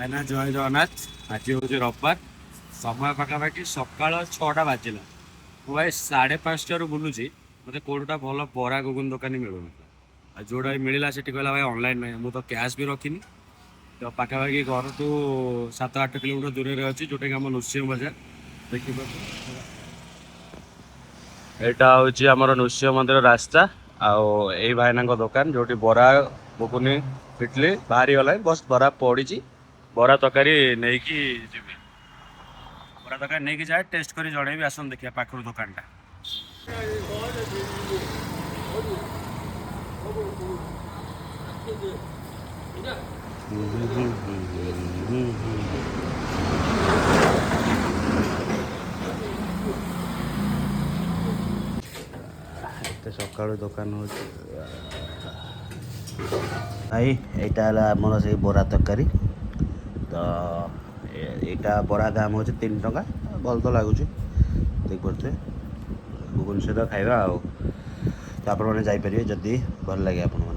ଭାଇନା ଜୟ ଜଗନ୍ନାଥ। ଆଜି ହେଉଛି ରବିବାର, ସମୟ ପାଖାପାଖି ସକାଳ 6ଟା ବାଜିଲା। ମୁଁ ଭାଇ 5:30ରୁ ବୁଲୁଛି, ମୋତେ କେଉଁଟା ଭଲ ବରା ଘୁଗୁନି ଦୋକାନୀ ମିଳୁନି। ଆଉ ଯେଉଁଟା ବି ମିଳିଲା ସେଠି କହିଲା ଭାଇ ଅନଲାଇନ୍ ନାହିଁ। ମୁଁ ତ କ୍ୟାସ୍ ବି ରଖିନି, ତ ପାଖାପାଖି ଘରଠୁ 7-8 କିଲୋମିଟର ଦୂରରେ ଅଛି, ଯେଉଁଟାକି ଆମ ନୃସିଂହ ବଜାର ଦେଖିପାରୁଛୁ। ଏଇଟା ହେଉଛି ଆମର ନୃସିଂହ ମନ୍ଦିର ରାସ୍ତା, ଆଉ ଏଇ ଭାଇନାଙ୍କ ଦୋକାନ ଯେଉଁଠି ବରା ଘୁଗୁନି ଇଟଲି ବାହାରି ଗଲାଣି, ବସ୍ ବରା ପଡ଼ିଛି। ବରା ତରକାରୀ ନେଇକି ଯିବି, ବରା ତରକାରୀ ନେଇକି ଯାଏ, ଟେଷ୍ଟ କରି ଜଣେଇବି। ଆସନ୍ତୁ ଦେଖିବା ପାଖରୁ ଦୋକାନଟା। ଏତେ ସକାଳୁ ଦୋକାନ ହେଉଛି ଭାଇ। ଏଇଟା ହେଲା ଆମର ସେଇ ବରା ତରକାରୀ। ତ ଏଇଟା ବରା ଦାମ ହେଉଛି 3 ଟଙ୍କା। ଭଲ ତ ଲାଗୁଛି, ଦେଖିପାରୁଥିବେ। ଭୁବନେଶ୍ୱର ଖାଇବା ଆଉ, ତ ଆପଣମାନେ ଯାଇପାରିବେ ଯଦି ଭଲ ଲାଗେ ଆପଣମାନଙ୍କୁ।